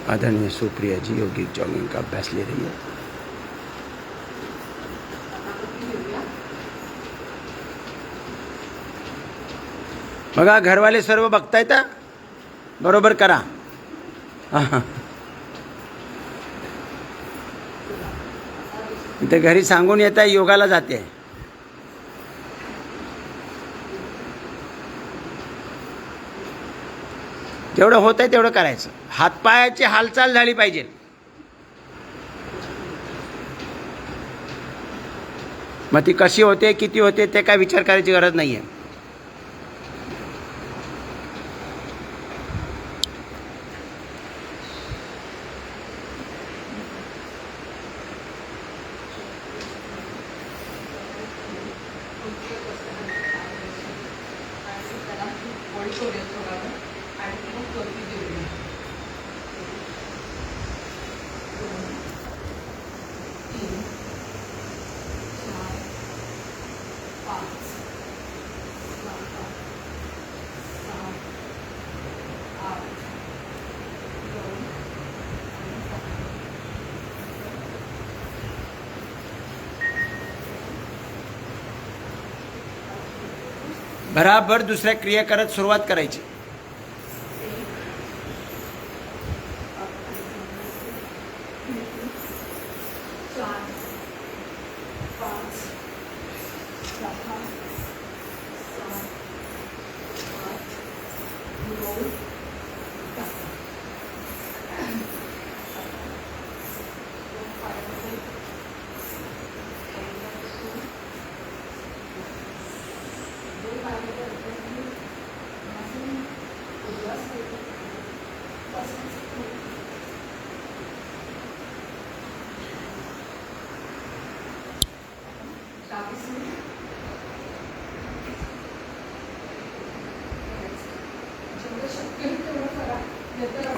आदरणीय सुप्रिया जी योगिक जॉगिंग का अभ्यास ले रही है। बघा घरवाले सर्व बघतायत, बरोबर करा। इथे घरी सांगून येत आहे योगाला जाते। जेवढं होत आहे तेवढं करायचं। हातपायाची हालचाल झाली पाहिजे। मग ती कशी होते किती होते ते काय विचार करायची गरज नाहीये। बराबर दुसऱ्या क्रिया करत सुरुवात करायची।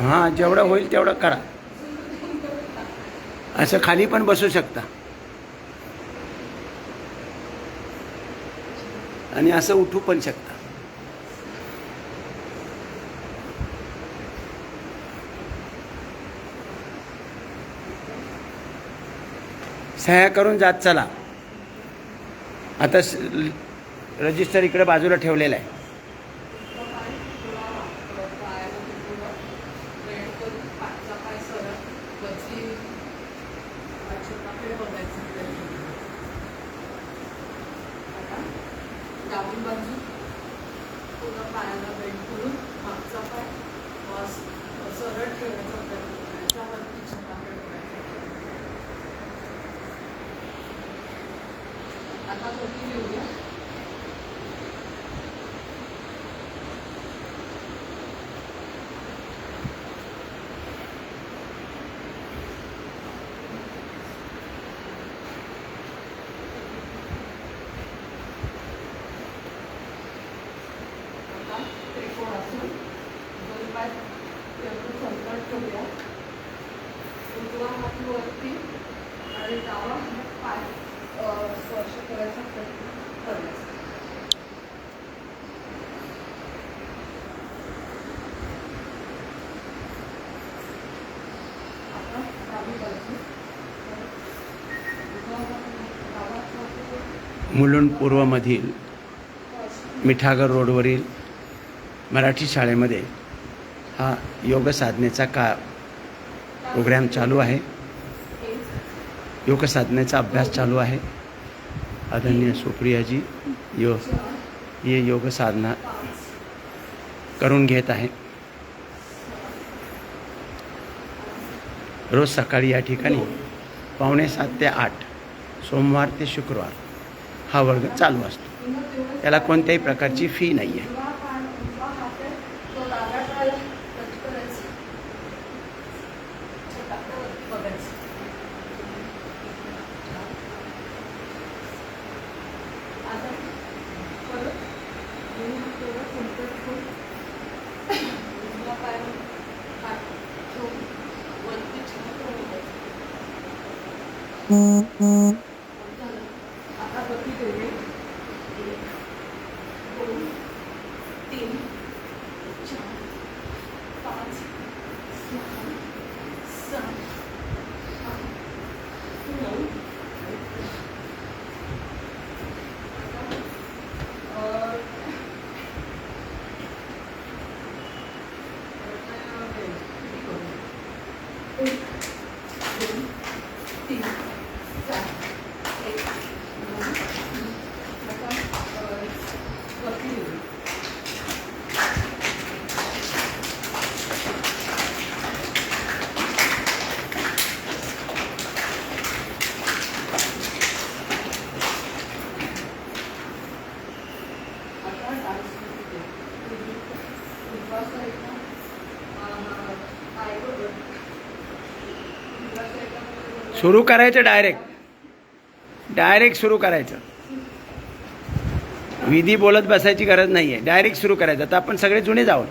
हां, जेवढं होईल तेवढं करा। असं खाली पण बसू शकता आणि असं उठू पण शकता। सह्या करून जात चला। आता रजिस्टर इकडे बाजूला ठेवलेला आहे। डावी बाजू पूर्ण पायाला बेंड करून मागचा पाय सरळ ठेवण्याचा प्रयत्न करायचा, वरती छताकडे बघायचा। आता वरती घेऊया। उजवा हात वरती आणि डावा हात पाय स्पर्श करायचा प्रयत्न करायचा। आता डावी बाजू मुलुंड पूर्वमधील मिठागर रोडवरील मराठी शाळेमध्ये हा योग साधनेचा प्रोग्राम चालू आहे। योग साधनेचा अभ्यास चालू आहे। आदरणीय सुप्रिया जी ये योग साधना करून घेत आहे। रोज सकाळी या ठिकाणी 7:45 ते 8 सोमवार ते शुक्रवार हा वर्ग चालू असतो। त्याला कोणत्याही प्रकारची फी नाही आहे। आता वरती देऊया। 1 2 3 4 5 6 सुरू करायचं डायरेक्ट सुरू करायचं. विधी बोलत बसायची गरज नाही आहे, डायरेक्ट सुरू करायचं. आता आपण सगळे जुने आहोत.